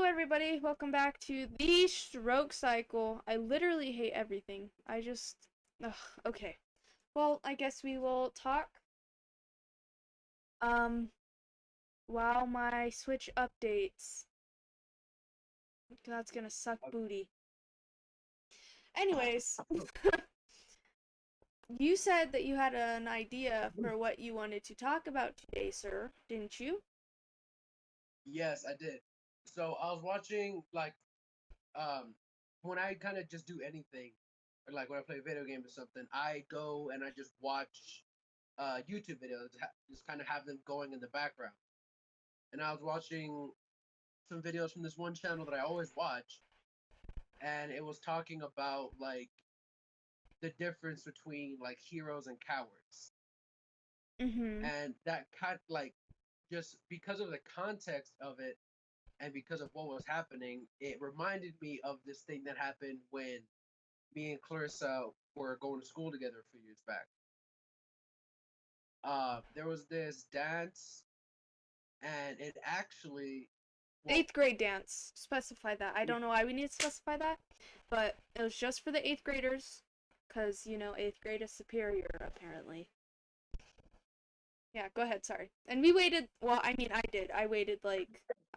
everybody. Welcome back to the stroke cycle. I literally hate everything. Ugh, okay. Well, I guess we will talk. Um, while my Switch updates. That's gonna suck booty. Anyways, you said that you had an idea for what you wanted to talk about today, sir, didn't you? Yes, I did. So I was watching um when I kind of just do anything, or like when I play a video game or something, I go and I just watch YouTube videos, just kind of have them going in the background. And I was watching some videos from this one channel that I always watch, and it was talking about like the difference between like heroes and cowards. Mm-hmm. And that kind like just because of the context of it and because of what was happening, it reminded me of this thing that happened when me and Clarissa were going to school together a few years back. There was this dance, and it actually, well, 8th grade dance. Specify that. I don't know why we need to specify that, but it was just for the 8th graders, because, 8th grade is superior, apparently. Yeah, go ahead, sorry. And we waited, well, I mean, I did. I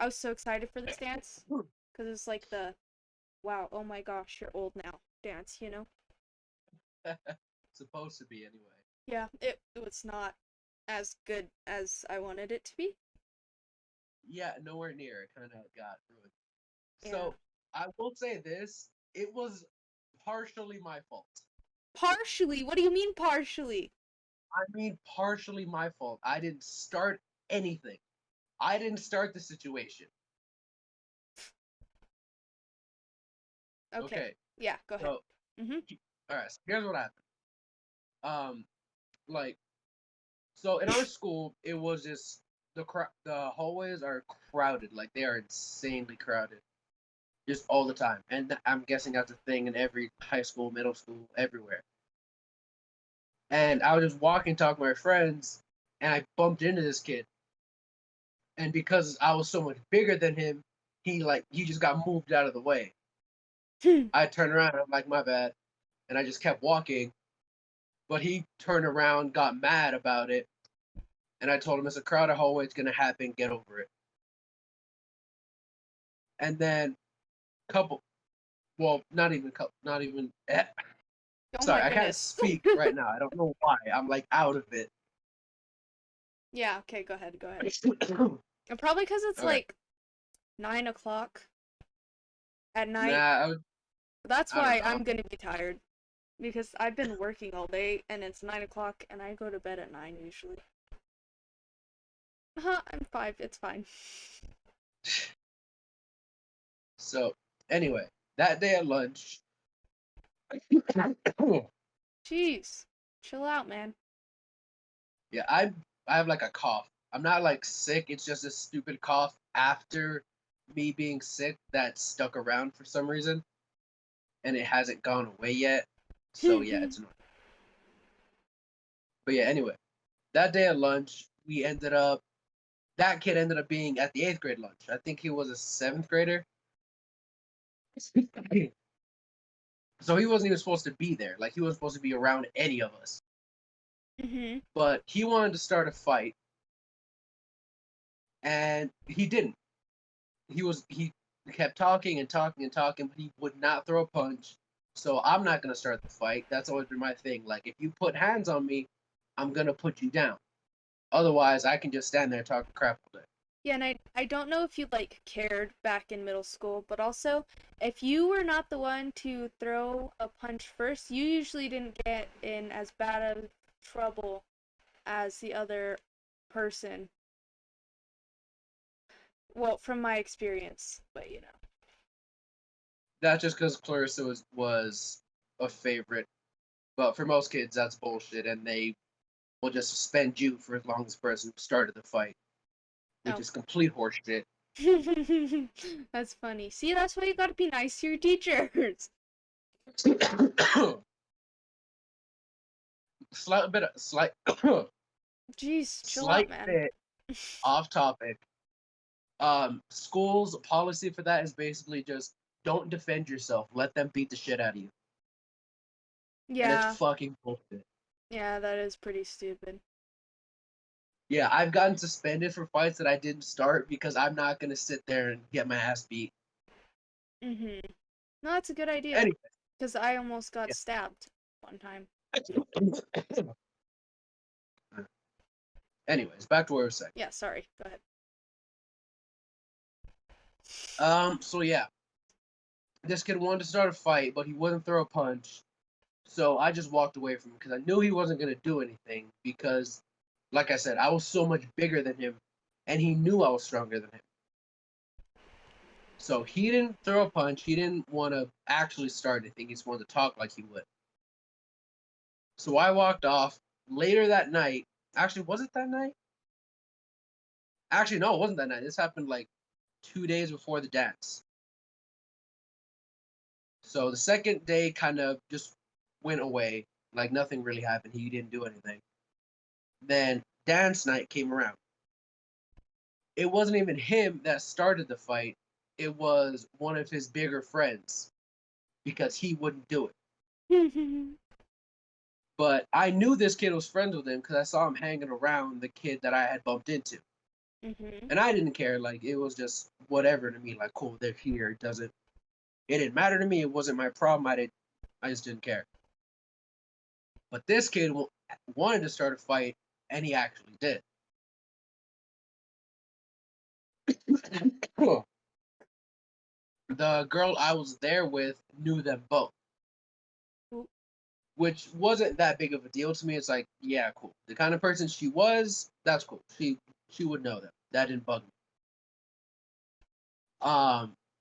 was so excited for this dance, because it's like wow, oh my gosh, you're old now dance. supposed to be anyway. Yeah, it was not as good as I wanted it to be. Yeah, nowhere near. It kind of got ruined. Yeah. So I will say this: it was partially my fault. Partially? What do you mean partially? I mean, partially my fault. I didn't start anything. I didn't start the situation. Okay. Okay, Yeah, go ahead. so Mm-hmm. all right. So here's what happened. Um, like So in our school, it was just the hallways are crowded, like they are insanely crowded, just all the time. And I'm guessing that's a thing in every high school, middle school, everywhere. And I was just walking, talking to my friends, and I bumped into this kid. And because I was so much bigger than him, he just got moved out of the way. I turned around, I'm like, my bad, and I just kept walking. But he turned around, got mad about it, and I told him it's a crowded hallway, it's gonna happen, get over it. And then couple well, not even Oh sorry, my I can't goodness. speak right now. I don't know why. I'm like out of it. Yeah, okay, go ahead, go ahead. And probably because it's Okay. like 9 o'clock at Nah, night. That's I don't why know. I'm gonna be tired. Because I've been working all day and it's 9 o'clock and I go to bed at 9 usually. I'm 5, it's fine. So anyway, that day at lunch, Jeez. Chill out, man. yeah, I have like a cough. I'm not like sick. It's just a stupid cough after me being sick that stuck around for some reason, and it hasn't gone away yet. So yeah, it's annoying. But yeah, anyway, that day at lunch, we ended up that kid ended up being at the eighth grade lunch. I think he was a seventh grader. So he wasn't even supposed to be there. Like he wasn't supposed to be around any of us. Mm-hmm. But he wanted to start a fight, and he didn't. He kept talking and talking and talking, but he would not throw a punch. So I'm not gonna start the fight. That's always been my thing. Like if you put hands on me, I'm gonna put you down. Otherwise, I can just stand there talking crap all day. Yeah, and I don't know if you cared back in middle school, but also if you were not the one to throw a punch first, you usually didn't get in as bad of trouble as the other person. Well, from my experience, but Not just because Clarissa was a favorite, but for most kids, that's bullshit, and they will just suspend you for as long as the person started the fight, which Oh. is complete horseshit. That's funny. See, that's why you gotta be nice to your teachers. Slight bit, Jeez, chill out, slight man. bit off topic. School's policy for that is basically just don't defend yourself. Let them beat the shit out of you. And it's Yeah. fucking bullshit. Yeah, that is pretty stupid. Yeah, I've gotten suspended for fights that I didn't start because I'm not gonna sit there and get my ass beat. Mhm. No, that's a good idea. Anyway, Because I almost got yeah. stabbed one time. Anyways, back to what I was saying. Yeah, sorry. Go ahead. So yeah, this kid wanted to start a fight, but he wouldn't throw a punch. So I just walked away from him because I knew he wasn't gonna do anything because, like I said, I was so much bigger than him, and he knew I was stronger than him. So he didn't throw a punch. He didn't want to actually start anything. He just wanted to talk like he would. So I walked off. Later that night, actually, was it that night? Actually, no, it wasn't that night. This happened like 2 days before the dance. So the second day kind of just went away. Like nothing really happened. He didn't do anything. Then dance night came around. It wasn't even him that started the fight. It was one of his bigger friends because he wouldn't do it. But I knew this kid was friends with him because I saw him hanging around the kid that I had bumped into. Mhm. And I didn't care. Like, it was just whatever to me. Like, cool, they're here. It didn't matter to me. It wasn't my problem. I just didn't care. But this kid wanted to start a fight, and he actually did. The girl I was there with knew them both, which wasn't that big of a deal to me. It's like, yeah, cool. The kind of person she was, that's cool. She would know them. That didn't bug me.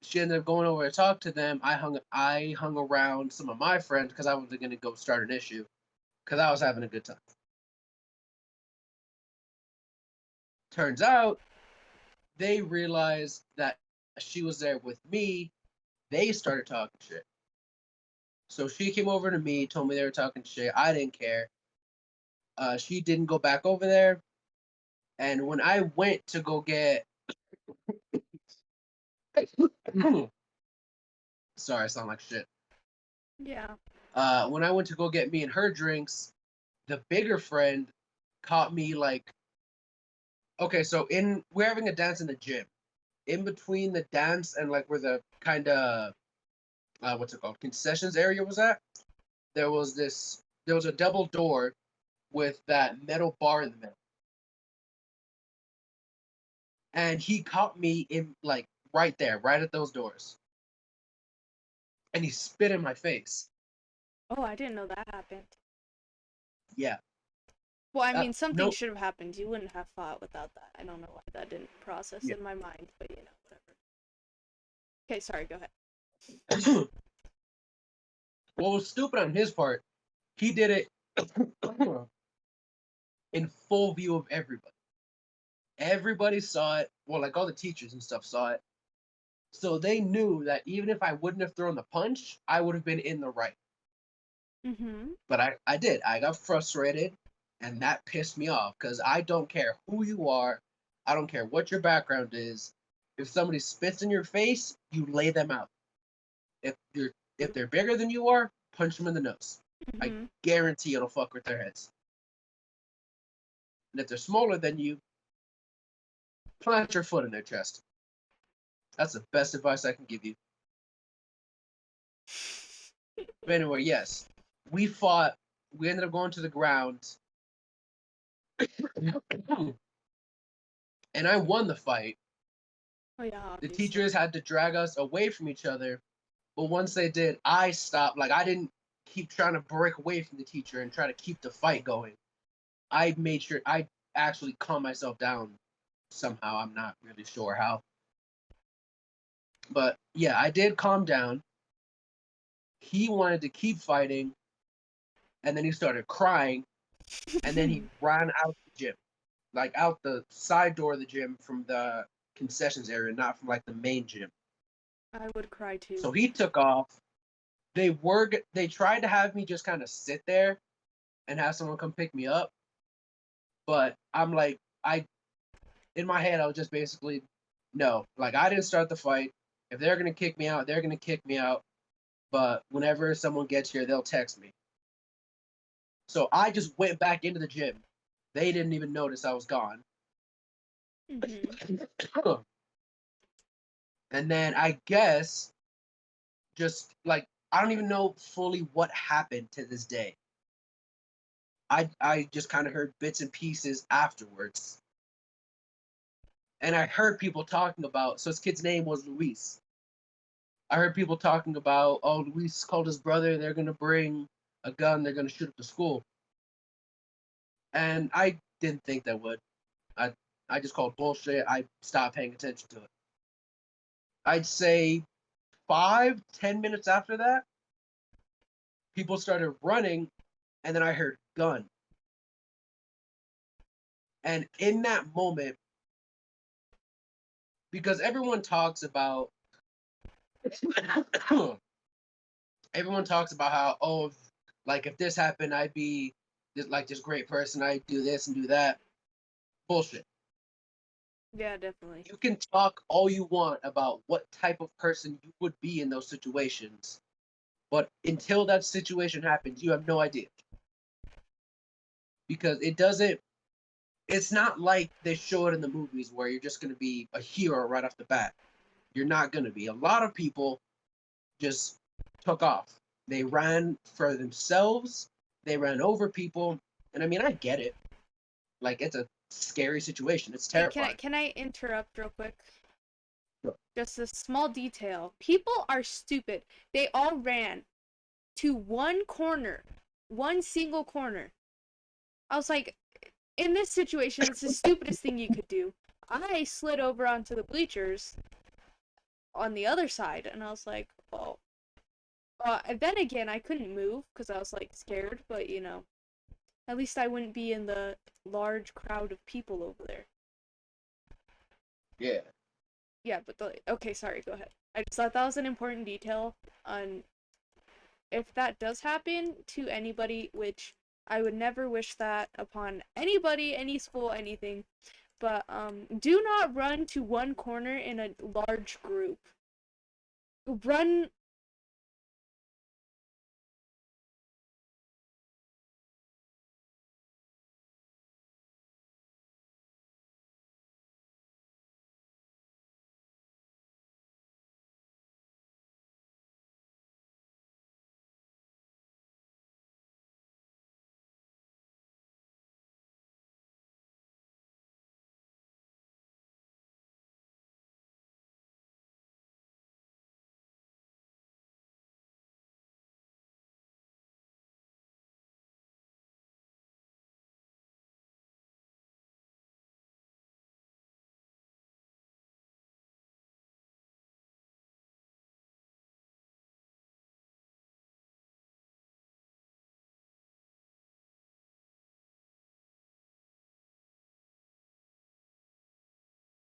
She ended up going over to talk to them. I hung around some of my friends because I wasn't gonna go start an issue because I was having a good time. Turns out they realized that she was there with me. They started talking shit. So she came over to me, told me they were talking shit. I didn't care. She didn't go back over there. And when I went to go get, sorry, I sound like shit. Yeah. When I went to go get me and her drinks, the bigger friend caught me like, okay, so we're having a dance in the gym. In between the dance and like where the kind of what's it called, concessions area was at, there was a double door with that metal bar in the middle. And he caught me in like right there, right at those doors. And he spit in my face. Oh, I didn't know that happened. Yeah. Well, I mean, something No. should have happened. You wouldn't have fought without that. I don't know why that didn't process Yeah. in my mind, but you know, whatever. Okay, sorry, go ahead. What was stupid on his part, he did it in full view of everybody. Everybody saw it. Well, like all the teachers and stuff saw it. So they knew that even if I wouldn't have thrown the punch, I would have been in the right. Mm-hmm. But I did. I got frustrated, and that pissed me off because I don't care who you are. I don't care what your background is. If somebody spits in your face, you lay them out. If they're bigger than you are, punch them in the nose. I Mm-hmm. guarantee it'll fuck with their heads. And if they're smaller than you, plant your foot in their chest. That's the best advice I can give you. But anyway, yes, we fought. We ended up going to the ground, and I won the fight. Oh yeah, The obviously. teachers had to drag us away from each other, but once they did, I stopped. Like, I didn't keep trying to break away from the teacher and try to keep the fight going. I made sure I actually calmed myself down somehow. I'm not really sure how. But yeah, I did calm down. He wanted to keep fighting, and then he started crying, and then he ran out the gym, like out the side door of the gym from the concessions area, not from like the main gym. I would cry too. So he took off. They tried to have me just kind of sit there and have someone come pick me up, but I'm like, I in my head I was just basically No, like I didn't start the fight. If they're gonna kick me out, they're gonna kick me out. But whenever someone gets here, they'll text me. So I just went back into the gym. They didn't even notice I was gone. And then I guess just like I don't even know fully what happened to this day. I just kind of heard bits and pieces afterwards. And I heard people talking about, so his kid's name was Luis. I heard people talking about, oh, Luis called his brother, they're gonna bring a gun, they're gonna shoot up the school. And I didn't think they would. I I just called bullshit. I stopped paying attention to it. I'd say 5, 10 minutes after that, people started running, and then I heard gun. And in that moment, because everyone talks about everyone talks about how, oh, like if this happened, I'd be this great person, I'd do this and do that. Bullshit. Yeah, definitely. You can talk all you want about what type of person you would be in those situations, but until that situation happens, you have no idea. Because it's not like they show it in the movies where you're just going to be a hero right off the bat. You're not going to be. A lot of people just took off. They ran for themselves, they ran over people, and I mean, I get it. Like, it's a scary situation. It's Hey, terrifying. can I interrupt real quick? Sure. Just a small detail. People are stupid. They all ran to one corner, one single corner. I was like, in this situation, it's the stupidest thing you could do. I slid over onto the bleachers on the other side, and I was like, oh. And then again, I couldn't move because I was like scared, but you know, at least I wouldn't be in the large crowd of people over there. Yeah. Yeah, but okay, sorry, go ahead. I just thought that was an important detail on if that does happen to anybody, which I would never wish that upon anybody, any school, anything. But do not run to one corner in a large group. Run.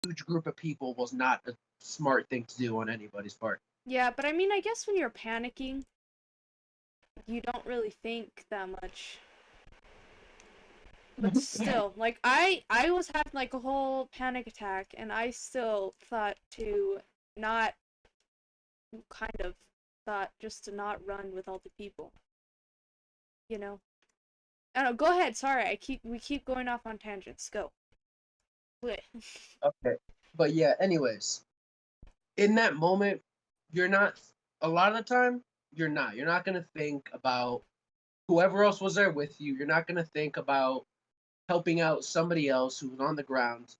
Huge group of people was not a smart thing to do on anybody's part. Yeah, but I mean, I guess when you're panicking, you don't really think that much. But still, like I was having like a whole panic attack, and I still thought to not kind of thought just to not run with all the people. You know. I don't know. Go ahead. Sorry, we keep going off on tangents. Go. Okay. Okay. But yeah, anyways, in that moment, you're not, a lot of the time, you're not going to think about whoever else was there with you. You're not going to think about helping out somebody else who's on the ground,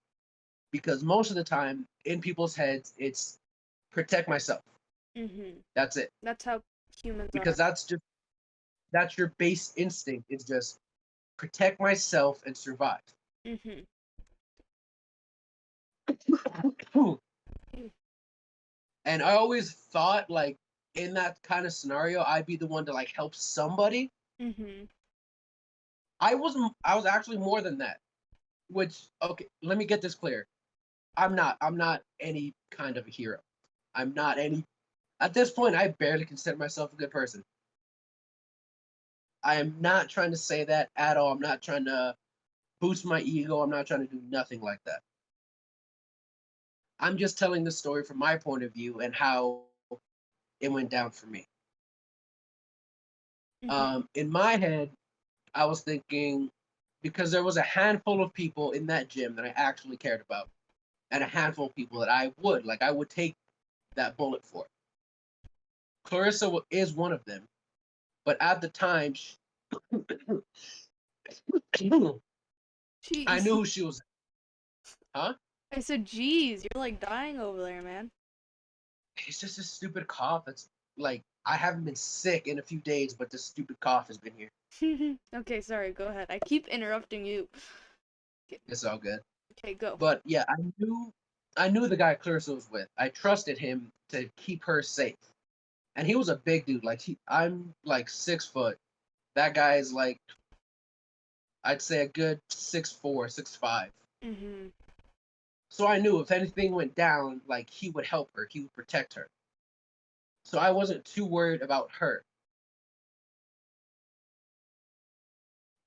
because most of the time in people's heads, it's protect myself. That's it. That's how humans Because are. that's your base instinct, is just protect myself and survive. And I always thought, like, in that kind of scenario, I'd be the one to like help somebody. I was actually more than that. Which, okay, let me get this clear. I'm not any kind of a hero. I'm not any, at this point I barely consider myself a good person. I am not trying to say that at all. I'm not trying to boost my ego. I'm not trying to do nothing like that. I'm just telling the story from my point of view and how it went down for me. Mhm. In my head, I was thinking because there was a handful of people in that gym that I actually cared about, and a handful of people that I would take that bullet for. Clarissa is one of them, but at the time, I Jeez. knew who she was. Huh? I said, "Jeez, you're like dying over there, man." It's just a stupid cough. That's like I haven't been sick in a few days, but this stupid cough has been here. Okay, sorry. Go ahead. I keep interrupting you. It's all good. Okay, go. But yeah, I knew the guy Clarissa was with. I trusted him to keep her safe. And he was a big dude. I'm like 6 foot. That guy is like I'd say a good 6'4", 6'5". Mhm. So I knew if anything went down, like he would help her, he would protect her. So I wasn't too worried about her.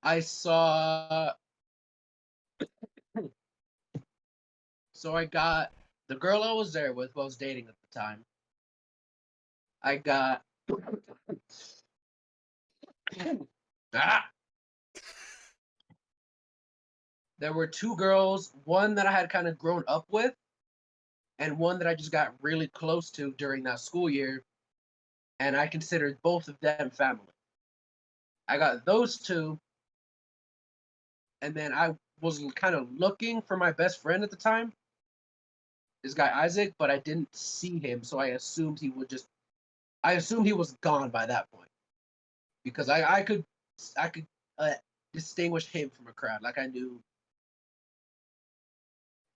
I saw so I got the girl I was there with, who I was dating at the time. I got ah, there were two girls, one that I had kind of grown up with, and one that I just got really close to during that school year, and I considered both of them family. I got those two, and then I was kind of looking for my best friend at the time, this guy Isaac, but I didn't see him, so I assumed he was gone by that point because I could uh, distinguish him from a crowd. Like I knew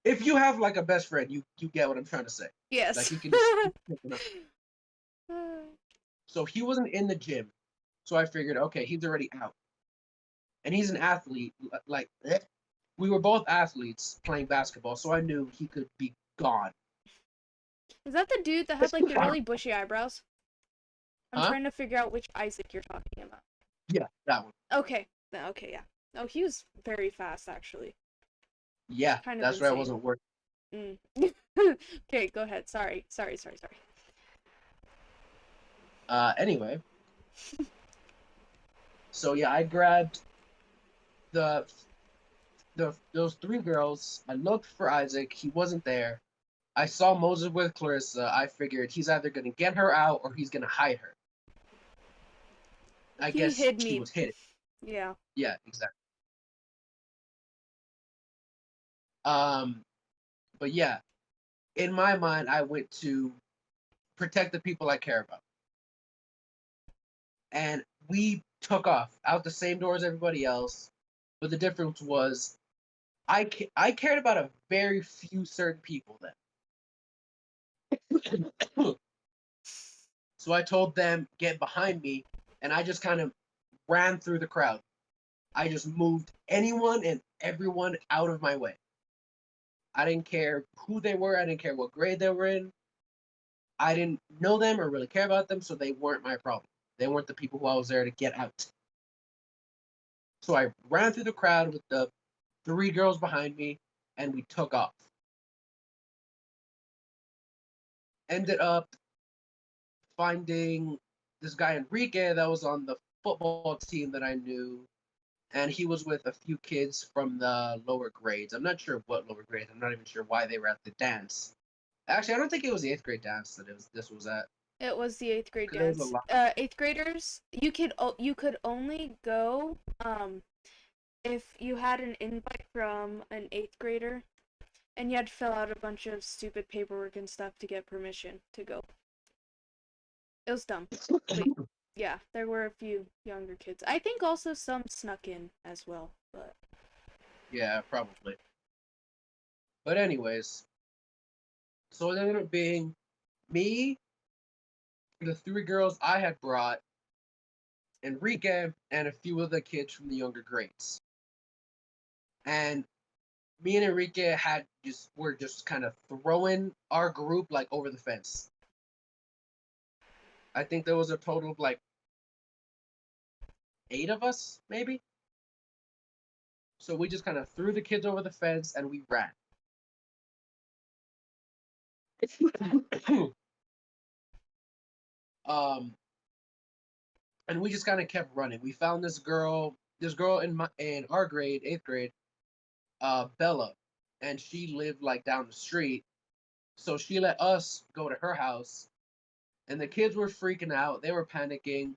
if you have like a best friend, you get what I'm trying to say. Like Yes. you can just pick it up. So he wasn't in the gym, so I figured, okay, he's already out, and he's an athlete. Like we were both athletes playing basketball, so I knew he could be gone. Is that the dude that had like the really bushy eyebrows? I'm Huh? trying to figure out which Isaac you're talking about. Yeah, that one. Okay. Okay, yeah. Oh, he was very fast actually. It's Yeah, kind of that's why I insane. wasn't working. Mm. Okay, go ahead. Sorry. Anyway, so yeah, I grabbed the those three girls. I looked for Isaac. He wasn't there. I saw Moses with Clarissa. I figured he's either gonna get her out or he's gonna hide her. I He guess hid she me. was hidden. Yeah. Yeah, exactly. Um, but yeah, in my mind, I went to protect the people I care about, and we took off out the same door as everybody else. But the difference was I cared about a very few certain people then. So I told them, get behind me, and I just kind of ran through the crowd. I just moved anyone and everyone out of my way. I didn't care who they were, I didn't care what grade they were in. I didn't know them or really care about them, so they weren't my problem. They weren't the people who I was there to get out. So I ran through the crowd with the three girls behind me, and we took off. Ended up finding this guy Enrique that was on the football team that I knew, and he was with a few kids from the lower grades. I'm not sure what lower grades. I'm not even sure why they were at the dance. Actually, I don't think it was the eighth grade dance that this was at, It was the eighth grade because there was a dance. lot. Eighth graders, you could only go if you had an invite from an eighth grader, and you had to fill out a bunch of stupid paperwork and stuff to get permission to go. It was dumb. But yeah, there were a few younger kids. I think also some snuck in as well, but Yeah, probably. But anyways, so it ended up being me, the three girls I had brought, Enrique, and a few of the kids from the younger grades. And me and Enrique had just were just kind of throwing our group like over the fence. I think there was a total of like 8 of us, maybe. So we just kind of threw the kids over the fence and we ran. um, and we just kind of kept running. We found this girl in our grade, 8th grade, Bella, and she lived like down the street. So she let us go to her house, and the kids were freaking out. They were panicking.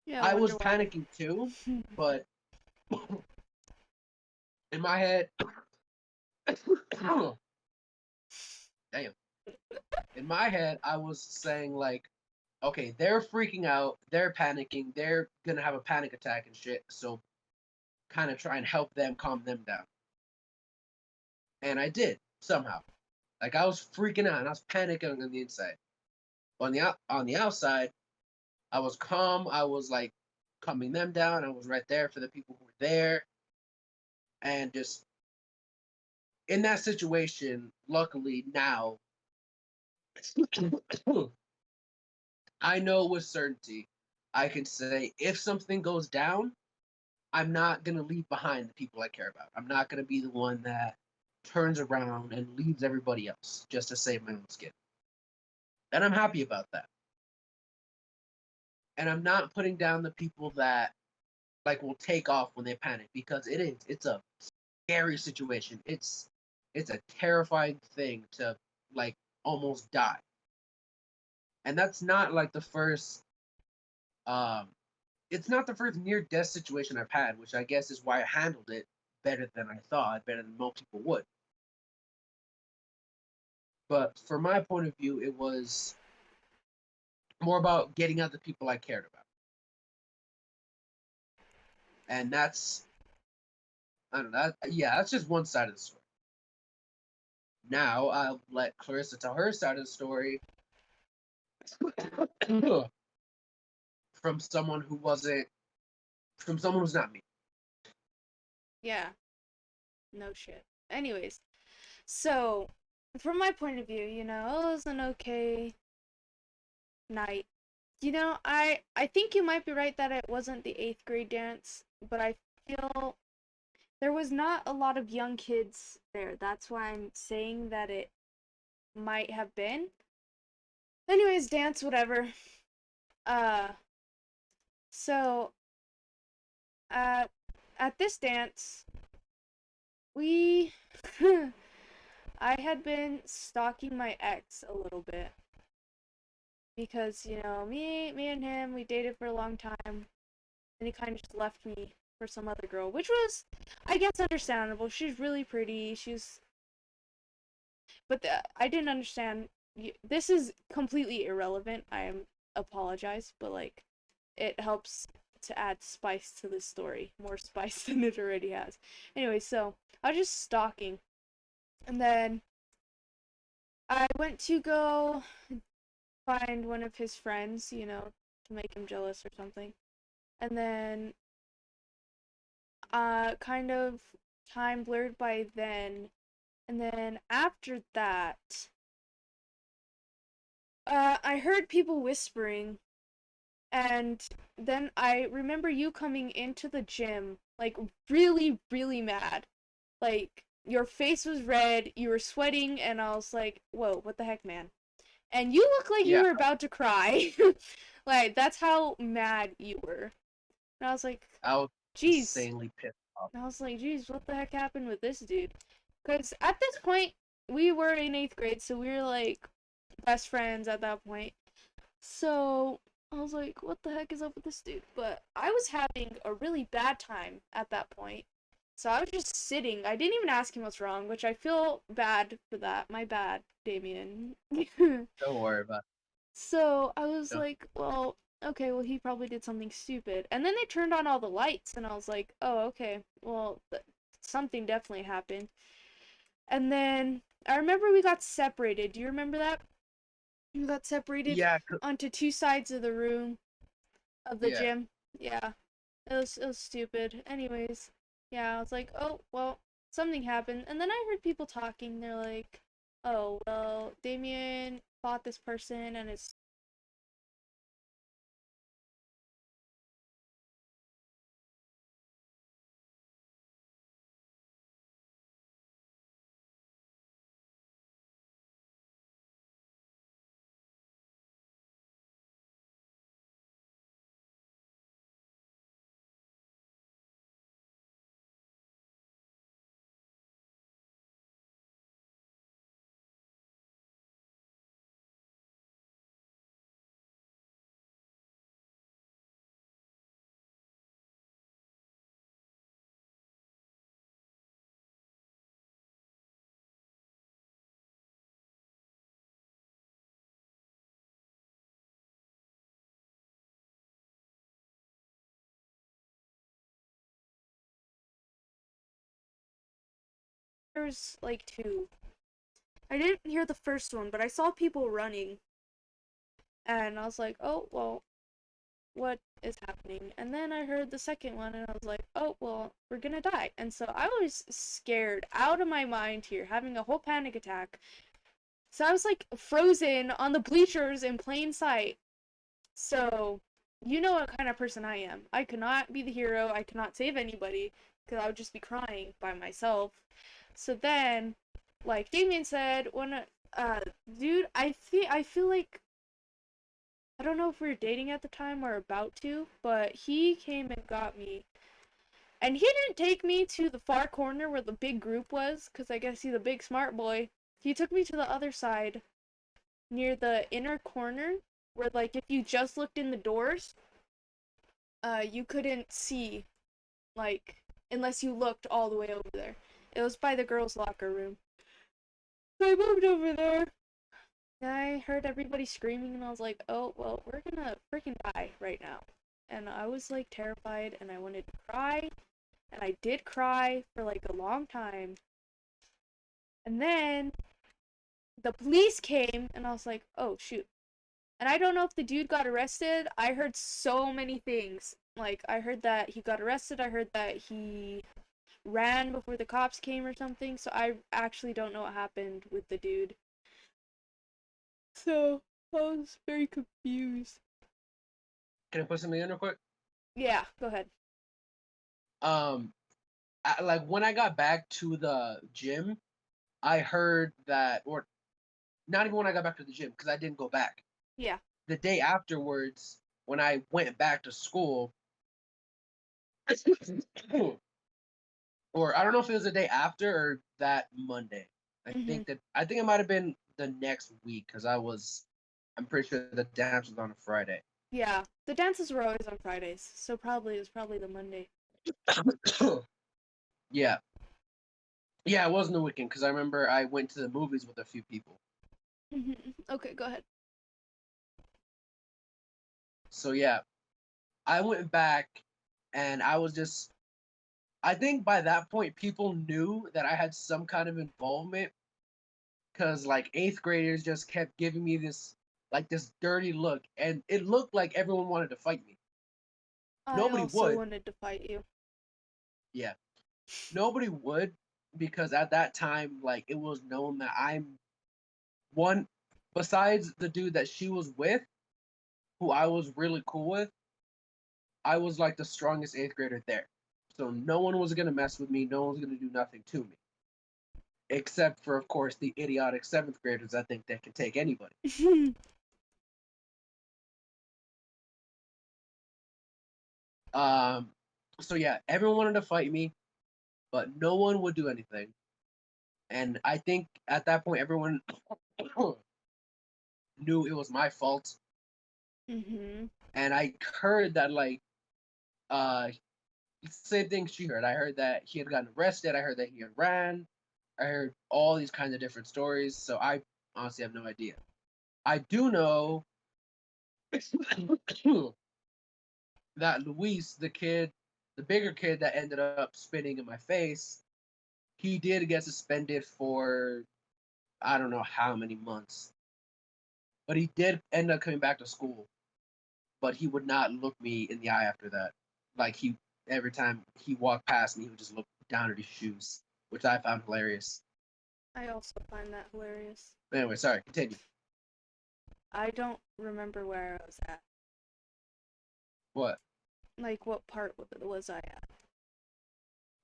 Yeah, I I was wonder why. panicking too, but in my head, damn, in my head, I was saying like, okay, they're freaking out, they're panicking, they're gonna have a panic attack and shit. So kind of try and help them, calm them down. And I did somehow. Like I was freaking out and I was panicking on the inside. On the outside, I was calm. I was like calming them down. I was right there for the people who were there, and just in that situation, luckily now, I know with certainty I can say if something goes down, I'm not gonna leave behind the people I care about. I'm not gonna be the one that turns around and leaves everybody else just to save my own skin. And I'm happy about that. And I'm not putting down the people that like will take off when they panic because it's a scary situation. It's a terrifying thing to like almost die. And that's not like the first um it's not the first near death situation I've had, which I guess is why I handled it better than I thought, better than most people would. But from my point of view, it was more about getting out the people I cared about. And that's I don't know, yeah, that's just one side of the story. Now I'll let Clarissa tell her side of the story from someone who wasn't from someone who's not me. Yeah, no shit. Anyways, so from my point of view, it was an okay night. I think you might be right that it wasn't the 8th grade dance, but I feel there was not a lot of young kids there. That's why I'm saying that it might have been. Anyways, dance, whatever. Uh, so at at this dance, we I had been stalking my ex a little bit because me and him, we dated for a long time, and he kind of just left me for some other girl, which was, I guess, understandable. She's really pretty. But I didn't understand. This is completely irrelevant. Apologize, but like, it helps to add spice to this story, more spice than it already has. Anyway, so I was just stalking, and then I went to go find one of his friends, to make him jealous or something. And then kind of time blurred by then. And then after that, I heard people whispering, and then I remember you coming into the gym, like really, really mad. Like your face was red, you were sweating, and I was like, "Whoa, what the heck, man?" And you look like you Yeah, were about to cry. Like that's how mad you were. And I was like, I was "Jeez." insanely pissed off. And I was like, "Jeez, what the heck happened with this dude?" Because at this point, we were in 8th grade, so we were like best friends at that point. So I was like, what the heck is up with this dude? But I was having a really bad time at that point. So I was just sitting. I didn't even ask him what's wrong, which I feel bad for that. My bad, Damien. Don't worry about So I was it. No. like, well, okay, well, he probably did something stupid. And then they turned on all the lights, and I was like, oh, okay, well, something definitely happened. And then I remember we got separated. Do you remember that? We got separated Yeah, onto two sides of the room of the yeah. gym. Yeah. It was stupid. Anyways, yeah, I was like, "Oh, well, something happened." And then I heard people talking. They're like, "Oh, well, Damien fought this person and it's there was like two. I didn't hear the first one, but I saw people running, and I was like, oh well, what is happening? And then I heard the second one, and I was like, oh well, we're gonna die. And so I was scared out of my mind here, having a whole panic attack. So I was like frozen on the bleachers in plain sight. So you know what kind of person I am. I could not be the hero. I could not save anybody because I would just be crying by myself. So then, like Damien said, when dude, I feel like I don't know if we were dating at the time or about to, but he came and got me. And he didn't take me to the far corner where the big group was, because I guess he's a big smart boy. He took me to the other side, near the inner corner, where, like, if you just looked in the doors, you couldn't see, like, unless you looked all the way over there. It was by the girls' locker room. So I moved over there. And I heard everybody screaming, and I was like, oh, well, we're gonna freaking die right now. And I was, like, terrified, and I wanted to cry. And I did cry for, like, a long time. And then the police came, and I was like, oh, shoot. And I don't know if the dude got arrested. I heard so many things. Like, I heard that he got arrested. I heard that he ran before the cops came or something. So I actually don't know what happened with the dude. So I was very confused. Can I put something in real quick? Yeah, go ahead. Like when I got back to the gym, I heard that, or not even when I got back to the gym, because I didn't go back. Yeah. The day afterwards, when I went back to school, or I don't know if it was the day after or that Monday. I think it might have been the next week because I'm pretty sure the dance was on a Friday. Yeah. The dances were always on Fridays, so it was probably the Monday. Yeah. Yeah, it wasn't the weekend because I remember I went to the movies with a few people. Okay, go ahead. So yeah, I went back and I think by that point people knew that I had some kind of involvement because like eighth graders just kept giving me this dirty look, and it looked like everyone wanted to fight me. I Nobody also would. wanted to fight you. Yeah, nobody would, because at that time, like, it was known that I'm one, besides the dude that she was with, who I was really cool with, I was like the strongest eighth grader there. So no one was gonna mess with me. No one was gonna do nothing to me, except for, of course, the idiotic seventh graders that think they can take anybody. Um, so yeah, everyone wanted to fight me, but no one would do anything. And I think at that point, everyone knew it was my fault. And I heard that, like, uh, same thing she heard. I heard that he had gotten arrested. I heard that he had ran. I heard all these kinds of different stories. So I honestly have no idea. I do know that Luis, the bigger kid that ended up spitting in my face, he did get suspended for I don't know how many months. But he did end up coming back to school. But he would not look me in the eye after that. Like, every time he walked past me, he would just look down at his shoes, which I found hilarious. I also find that hilarious. Anyway, sorry, continue. I don't remember where I was at. What? Like, what part was I at?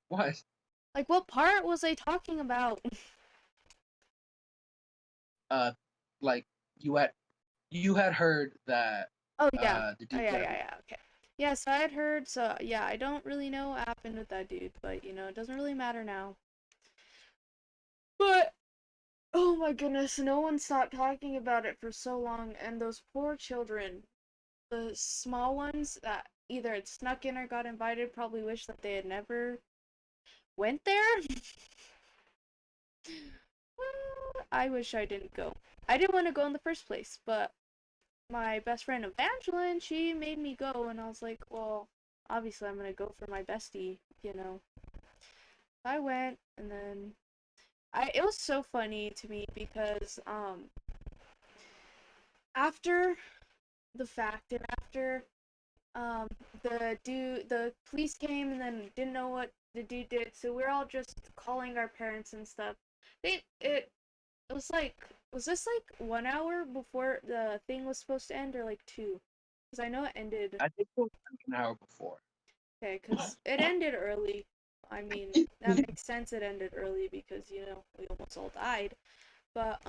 What? Like, what part was I talking about? Uh, like, you had heard that Oh, yeah. the Oh, dude yeah, got yeah, yeah, okay. Yeah, so I had heard, so, yeah, I don't really know what happened with that dude, but, you know, it doesn't really matter now. But, oh my goodness, no one stopped talking about it for so long, and those poor children, the small ones that either had snuck in or got invited, probably wish that they had never went there. I wish I didn't go. I didn't want to go in the first place, but my best friend Evangeline, she made me go, and I was like, well, obviously I'm gonna go for my bestie, you know. I went, and then it was so funny to me because after the fact and after um the police came and then didn't know what the dude did, so we're all just calling our parents and stuff. It was like, was this like 1 hour before the thing was supposed to end, or like two? Because I know it ended. I think it was like an hour before. Okay, because it ended early. I mean, that makes sense. It ended early because we almost all died. But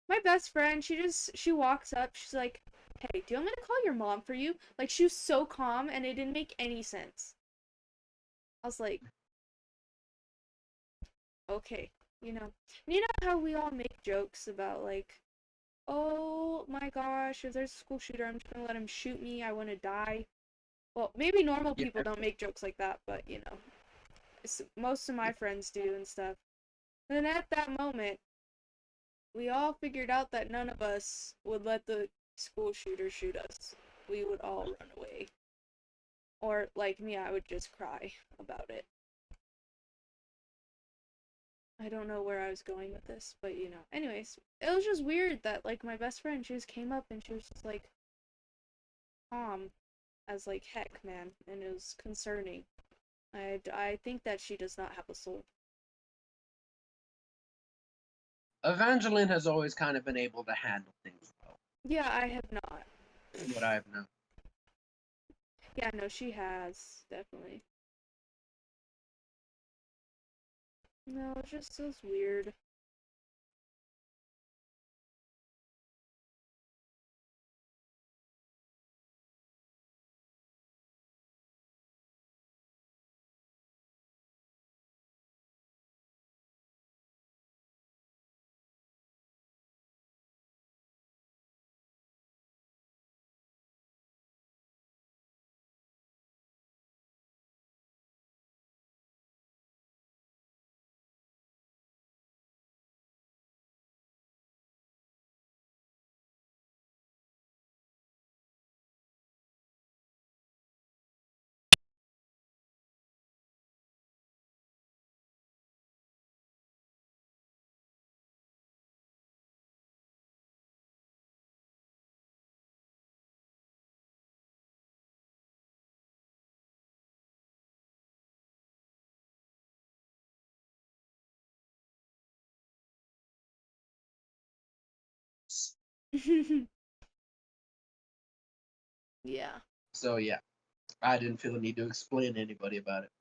my best friend, she walks up. She's like, "Hey, do you want me to call your mom for you?" Like she was so calm, and it didn't make any sense. I was like, okay, you know, you know how we all make jokes about like, oh my gosh, if there's a school shooter, I'm just gonna let him shoot me. I want to die. Well, maybe normal Yeah, people don't make jokes like that, but most of my friends do and stuff. And then at that moment, we all figured out that none of us would let the school shooter shoot us. We would all run away. Or, like me, I would just cry about it. I don't know where I was going with this, but Anyways, it was just weird that, like, my best friend, she just came up and she was just like, calm as, like, heck, man. And it was concerning. I think that she does not have a soul. Evangeline has always kind of been able to handle things well. Yeah, I have not. What I have known. Yeah, no, she has, definitely. No, it just feels weird. Yeah. So yeah, I didn't feel the need to explain to anybody about it.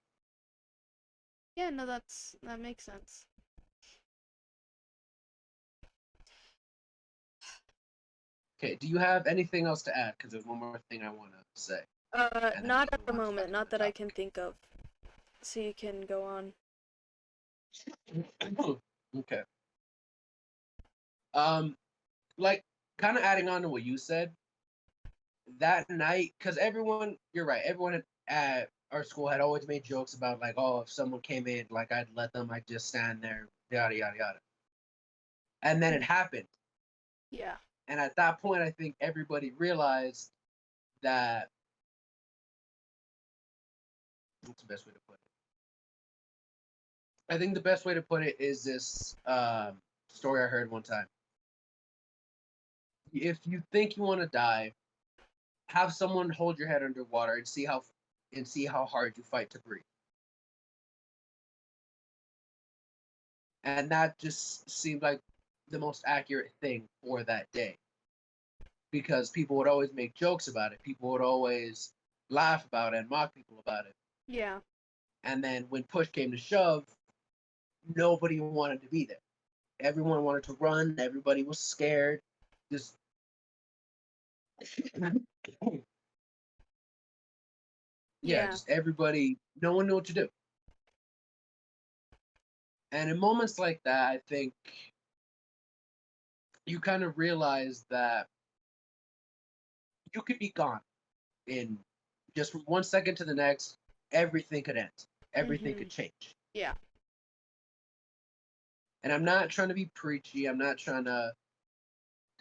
Yeah, no, that makes sense. Okay, do you have anything else to add? Because there's one more thing I want to say, and then we Not can at move the on to moment, like not another that I topic. can think of. So you can go on. Okay. Um, like kind of adding on to what you said that night, because everyone, you're right, everyone at our school had always made jokes about like, oh, if someone came in, like I'd let them, I'd just stand there, yada yada yada. And then it happened, Yeah. and at that point, I think everybody realized that. What's the best way to put it? I think the best way to put it is this story I heard one time. If you think you want to die, have someone hold your head underwater and see how hard you fight to breathe. And that just seemed like the most accurate thing for that day because people would always make jokes about it. People would always laugh about it and mock people about it. Yeah. And then when push came to shove, nobody wanted to be there. Everyone wanted to run. Everybody was scared. Just yeah, Yeah. just everybody. No one knew what to do. And in moments like that, I think you kind of realize that you could be gone in just from 1 second to the next. Everything could end. Everything could Mhm. change. Yeah. And I'm not trying to be preachy. I'm not trying to.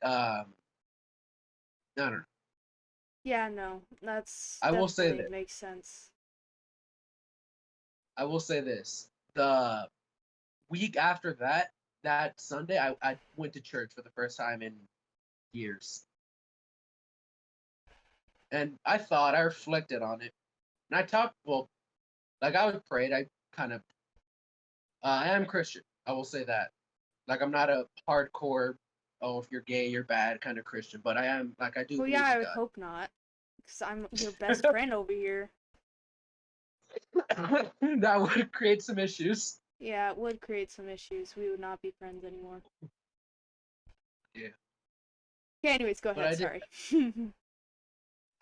I don't know. Yeah, no. That's I will say definitely this. makes sense. I will say this. The week after that, that Sunday, I went to church for the first time in years. And I reflected on it. And I talked, well, like I would pray. I kind of, I am Christian. I will say that. Like I'm not a hardcore, oh, if you're gay, you're bad kind of Christian, but I am, like, I do Well, yeah, believe I in would hope not, because I'm your best friend over here. God. That would create some issues. Yeah, it would create some issues. We would not be friends anymore. Yeah. Yeah, anyways, go But ahead, I did. sorry.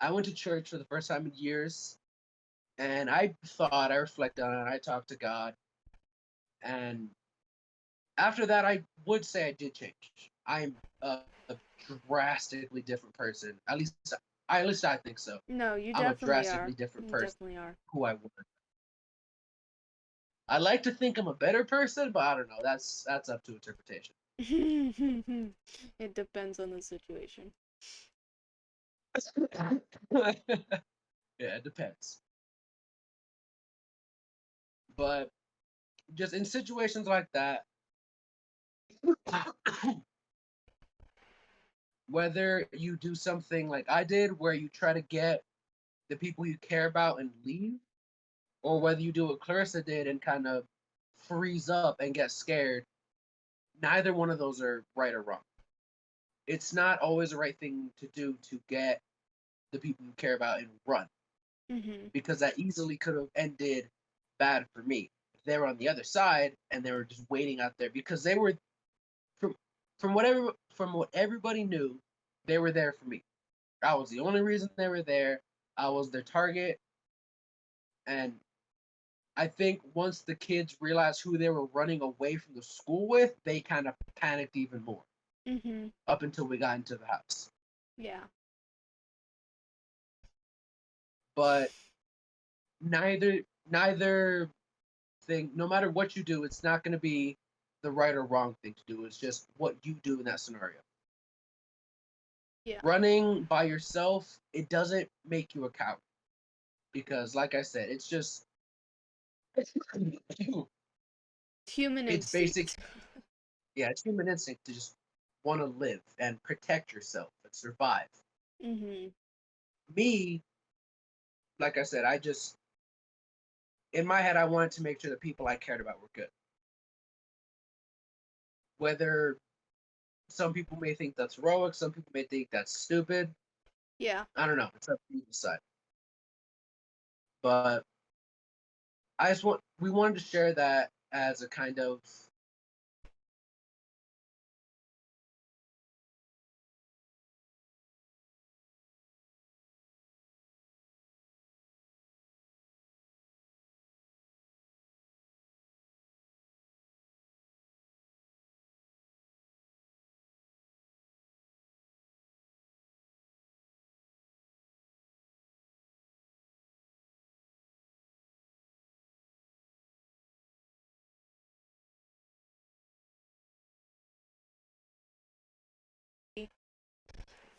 I went to church for the first time in years, and I reflected on it, I talked to God, and after that, I would say I did change. I'm a drastically different person. At least I think so. No, you I'm a definitely are. drastically different You person definitely are. who I was. I like to think I'm a better person, but I don't know. That's up to interpretation. It depends on the situation. Yeah, it depends. But just in situations like that, whether you do something like I did, where you try to get the people you care about and leave, or whether you do what Clarissa did and kind of freeze up and get scared, neither one of those are right or wrong. It's not always the right thing to do to get the people you care about and run, Mhm. because that easily could have ended bad for me. They were on the other side and they were just waiting out there because they were from from what everybody knew, they were there for me. I was the only reason they were there. I was their target, and I think once the kids realized who they were running away from the school with, they kind of panicked even more Mhm. up until we got into the house. Yeah. But neither thing, no matter what you do, it's not going to be the right or wrong thing to do. It's just what you do in that scenario. Yeah. Running by yourself, it doesn't make you a coward because, like I said, it's just Human it's basic. instinct. Yeah, it's human instinct to just want to live and protect yourself and survive. Mhm. Me, like I said, I just in my head I wanted to make sure the people I cared about were good. Whether some people may think that's heroic, some people may think that's stupid. Yeah. I don't know. It's up to you to decide. But we wanted to share that as a kind of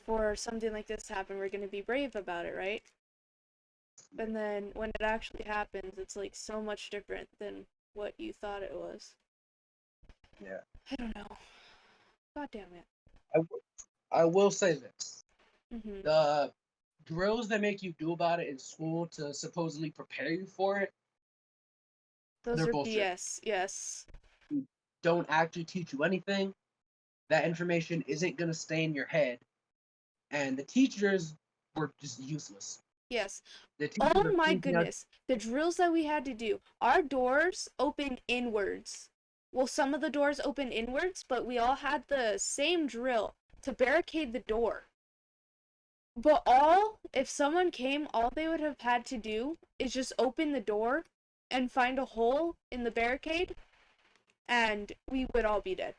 For something like this to happen, we're gonna be brave about it, right? And then when it actually happens, it's like so much different than what you thought it was. yeah. I don't know. God damn it. I will say this: Mhm. the drills they make you do about it in school to supposedly prepare you for it, Those they're are bullshit. BS. Yes. Don't actually teach you anything. That information isn't gonna stay in your head, and the teachers were just useless. Yes. The teachers Oh are my freaking out. goodness. The drills that we had to do. Our doors open inwards. Well, some of the doors open inwards, but we all had the same drill to barricade the door. But if someone came, all they would have had to do is just open the door and find a hole in the barricade, and we would all be dead.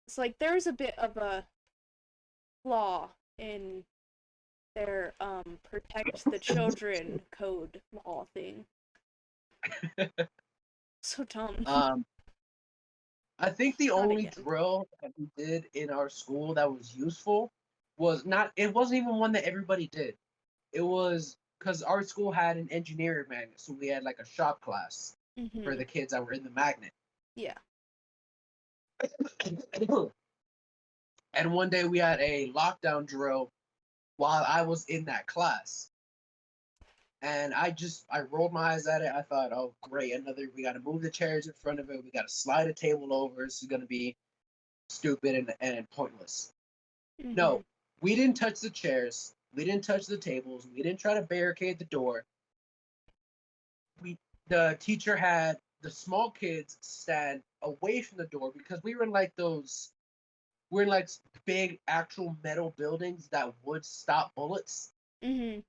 It's like there's a bit of a flaw in their protect the children code law thing. So dumb. um, I think the Not only again. drill that we did in our school that was useful was not. It wasn't even one that everybody did. It was because our school had an engineering magnet, so we had like a shop class for Mhm. the kids that were in the magnet. Yeah. And one day we had a lockdown drill while I was in that class. And I rolled my eyes at it. I thought, oh great, we gotta move the chairs in front of it, we gotta slide a table over, this is gonna be stupid and pointless. Mhm. No, we didn't touch the chairs, we didn't touch the tables, we didn't try to barricade the door. We the teacher had the small kids stand away from the door because we're in like big actual metal buildings that would stop bullets. Mhm.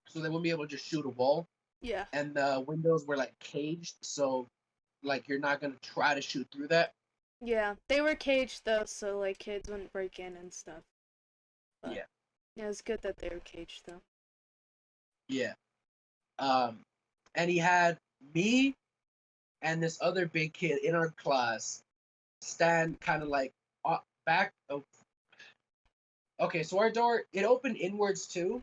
So they wouldn't be able to just shoot a wall. Yeah. And the windows were like caged, so like you're not gonna try to shoot through that. Yeah. They were caged though, so like kids wouldn't break in and stuff. But Yeah, yeah, it's good that they were caged though. yeah. Um, and he had me and this other big kid in our class stand kind of like back. Of, okay, so our door it opened inwards too,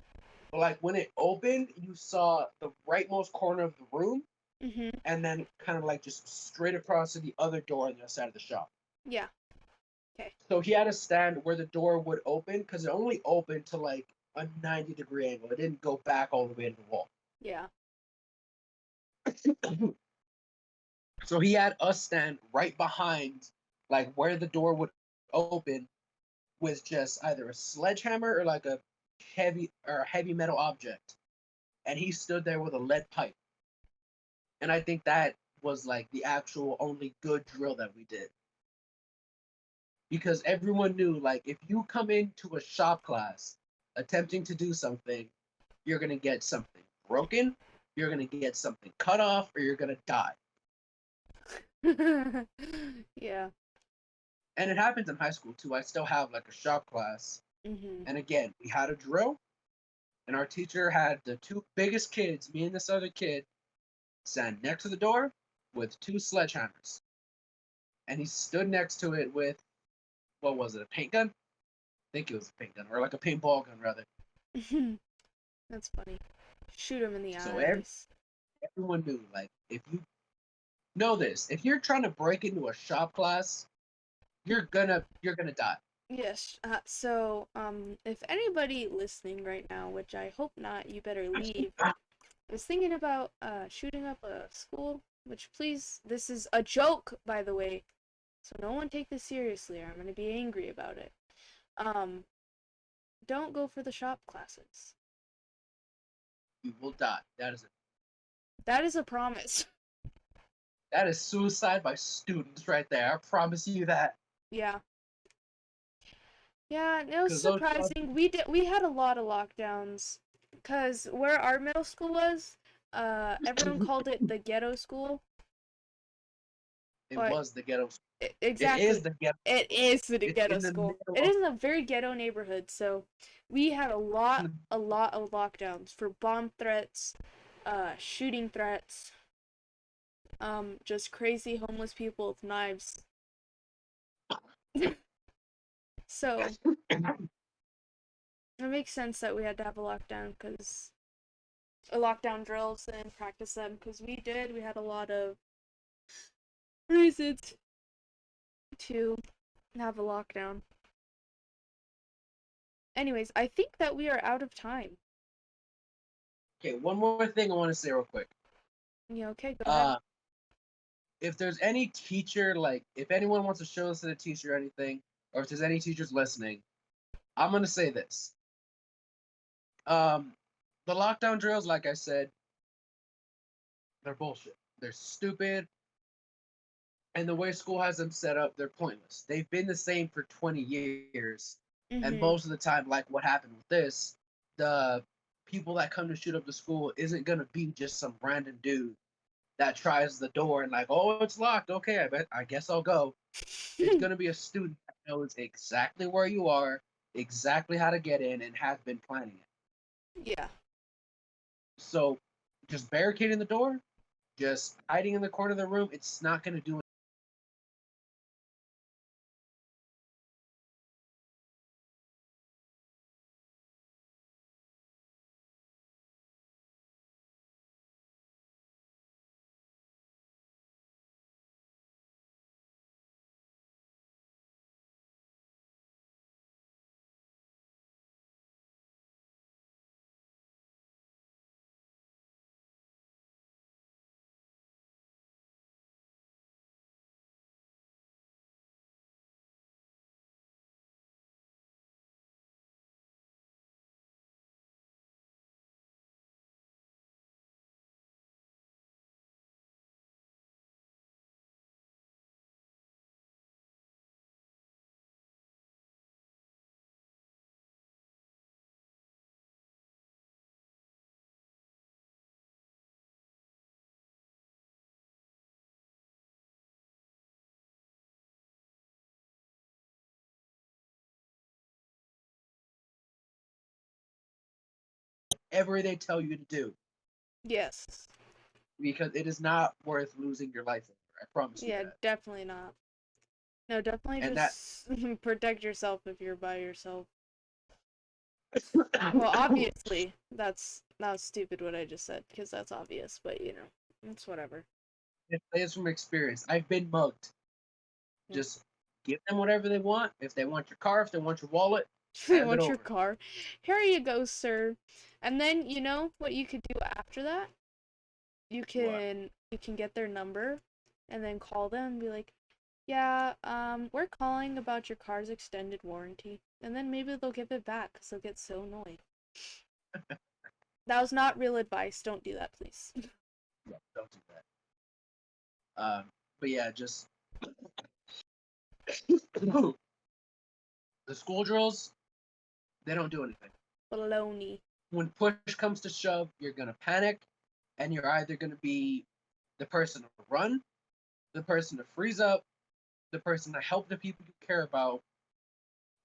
but like when it opened, you saw the rightmost corner of the room, Mhm. and then kind of like just straight across to the other door on the other side of the shop. Yeah. Okay. So he had to stand where the door would open because it only opened to like a 90-degree angle. It didn't go back all the way to the wall. Yeah. So he had us stand right behind, like where the door would open, with just either a sledgehammer or like a heavy metal object, and he stood there with a lead pipe. And I think that was like the actual only good drill that we did because everyone knew like if you come into a shop class attempting to do something, you're gonna get something broken, you're gonna get something cut off, or you're gonna die. Yeah. And it happens in high school too. I still have like a shop class. Mhm. And again, we had a drill, and our teacher had the two biggest kids, me and this other kid, stand next to the door with two sledgehammers. And he stood next to it with, what was it, a paint gun? I think it was a paint gun, or like a paintball gun, rather. That's funny. Shoot him in the So eyes. everyone knew, like, if you know this, if you're trying to break into a shop class, you're gonna die. Yes. If anybody listening right now, which I hope not, you better leave. I was thinking about shooting up a school, which please, this is a joke, by the way, so no one take this seriously or I'm gonna be angry about it. Um, don't go for the shop classes. You will die. That is a promise. That is suicide by students right there. I promise you that. Yeah. Yeah, it was Because those jobs, surprising. We had a lot of lockdowns because where our middle school was, everyone called it the ghetto school, it but was the ghetto. It is exactly, the ghetto. it is the It's ghetto in the school. middle It of. is in a very ghetto neighborhood, so we had a lot of lockdowns for bomb threats, shooting threats, just crazy homeless people with knives. So it makes sense that we had to have a lockdown because lockdown drills and practice them because we had a lot of reasons to have a lockdown. Anyways, I think that we are out of time. Okay, one more thing I want to say real quick. Yeah, okay, go ahead. Uh, if there's any teacher, like if anyone wants to show this to the teacher or anything, or if there's any teachers listening, I'm gonna say this. Um, the lockdown drills, like I said, they're bullshit. They're stupid, and the way school has them set up, they're pointless. They've been the same for 20 years, and Mhm. most of the time, like what happened with this, the people that come to shoot up the school isn't gonna be just some random dude that tries the door and like, oh, it's locked. Okay, I guess I'll go. It's gonna be a student that knows exactly where you are, exactly how to get in, and has been planning it. Yeah. So just barricading the door, just hiding in the corner of the room, it's not gonna do whatever they tell you to do, Yes. because it is not worth losing your life over. I promise you Yeah, that. definitely not. No, definitely And that just protect yourself if you're by yourself. Well, obviously, that was stupid what I just said because that's obvious, but you know, it's whatever. it is from experience. I've been mugged. Mm. Just give them whatever they want. If they want your car, if they want your wallet, They hand it want your over. car. Here you go, sir. And then you know what you could do after that? What? You can get their number and then call them and be like, "Yeah, we're calling about your car's extended warranty." And then maybe they'll give it back cuz they'll get so annoyed. That was not real advice. Don't do that, please. Yeah, don't do that. But yeah, just the school drills, they don't do anything. Baloney. When push comes to shove, you're gonna panic, and you're either gonna be the person to run, the person to freeze up, the person to help the people you care about,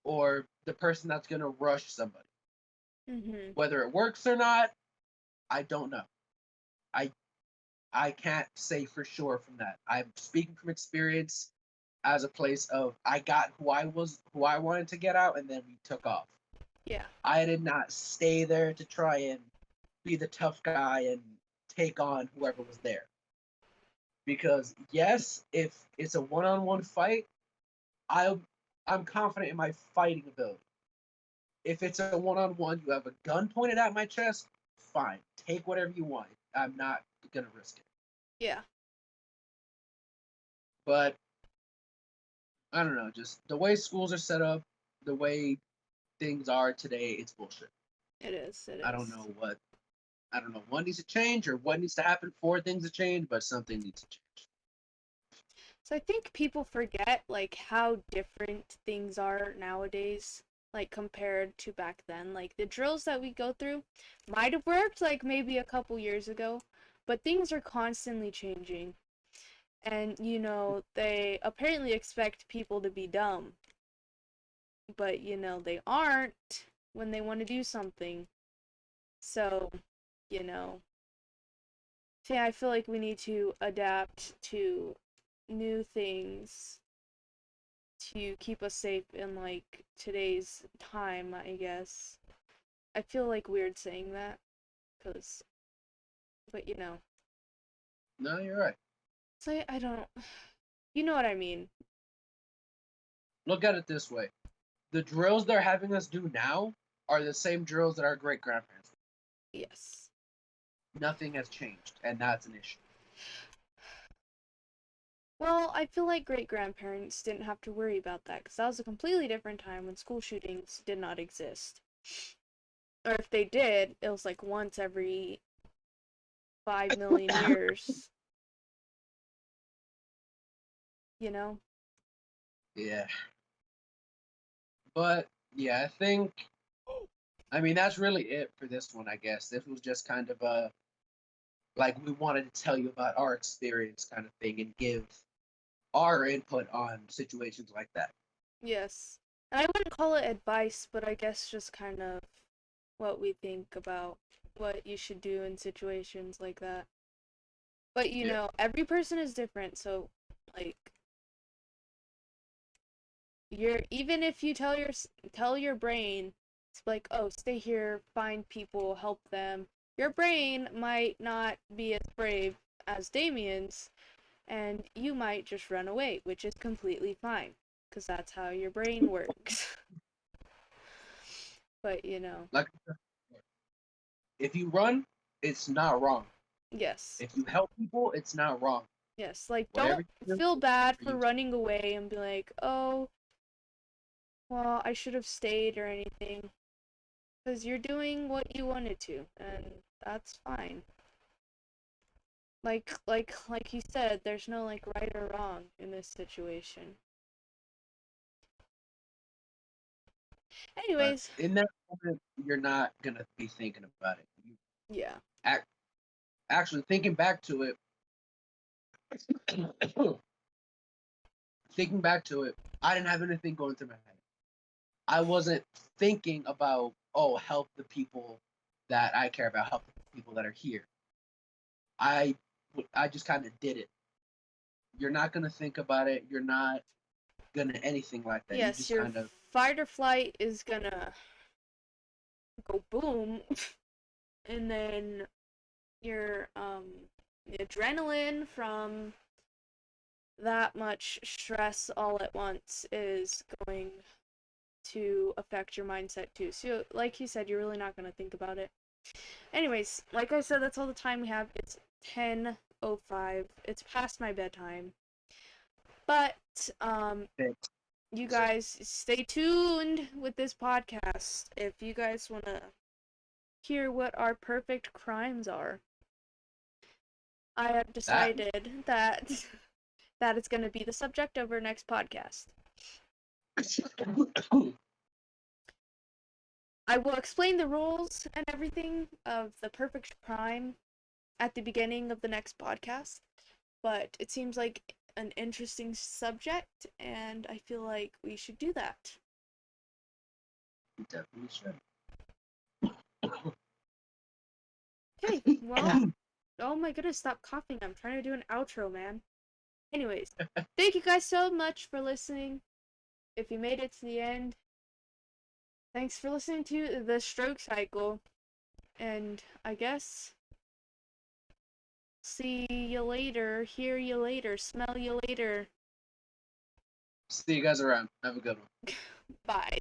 or the person that's gonna rush somebody. Mhm. Whether it works or not, I don't know. I I can't say for sure from that. I'm speaking from experience as a place of I got who I wanted to get out, and then we took off. Yeah. I did not stay there to try and be the tough guy and take on whoever was there. Because yes, if it's a one-on-one fight, I I'm confident in my fighting ability. If it's a one-on-one, you have a gun pointed at my chest, fine, take whatever you want. I'm not gonna risk it. Yeah. But I don't know, just the way schools are set up, the way things are today, it's bullshit. It is. It I don't is. know what I don't know what needs to change or what needs to happen for things to change, but something needs to change. So I think people forget like how different things are nowadays, like compared to back then. Like the drills that we go through might have worked like maybe a couple years ago, but things are constantly changing. And you know, they apparently expect people to be dumb, but you know, they aren't when they want to do something. So, you know, so yeah, I feel like we need to adapt to new things to keep us safe in like today's time, I guess. I feel like weird saying that cuz but you know. No, you're right. So I don't you know what I mean. Look at it this way. The drills they're having us do now are the same drills that our great grandparents did. Yes. Nothing has changed, and that's an issue. Well, I feel like great grandparents didn't have to worry about that cuz that was a completely different time when school shootings did not exist. Or if they did, it was like once every 5 million years, you know? Yeah. But yeah, I mean that's really it for this one, I guess. This was just kind of a like we wanted to tell you about our experience kind of thing and give our input on situations like that. Yes. And I wouldn't call it advice, but I guess just kind of what we think about what you should do in situations like that. But you Yeah. know, every person is different, so like you're even if you tell your brain it's like, "Oh, stay here, find people, help them." Your brain might not be as brave as Damien's, and you might just run away, which is completely fine because that's how your brain works. But you know, Like if you run, it's not wrong. yes. If you help people, it's not wrong. Yes, like Whatever don't you do, feel bad for for you. running away and be like, "Oh, well, I should have stayed or anything." Because you're doing what you wanted to, and that's fine. Like he said, there's no like right or wrong in this situation. But Anyways, in that moment, you're not gonna be thinking about it. You yeah. act, actually thinking back to it, thinking back to it, I didn't have anything going through my head. I wasn't thinking about, oh, help the people that I care about helping people that are here. I just kind of did it. You're not gonna think about it. You're not gonna anything like that. You Yes, just your kind of fight or flight is gonna go boom, and then your the adrenaline from that much stress all at once is going to affect your mindset too. So, like you said, you're really not going to think about it. Anyways, like I said, that's all the time we have. It's 10:05. It's past my bedtime. But you guys stay tuned with this podcast if you guys want to hear what our perfect crimes are. I have decided that that is going to be the subject of our next podcast. I will explain the rules and everything of the perfect crime at the beginning of the next podcast, but it seems like an interesting subject, and I feel like we should do that. definitely should. Okay, well, oh my goodness, stop coughing. I'm trying to do an outro, man. Anyways, thank you guys so much for listening. If you made it to the end, thanks for listening to the Stroke Cycle, and I guess see you later, hear you later, smell you later. See you guys around. Have a good one. Bye.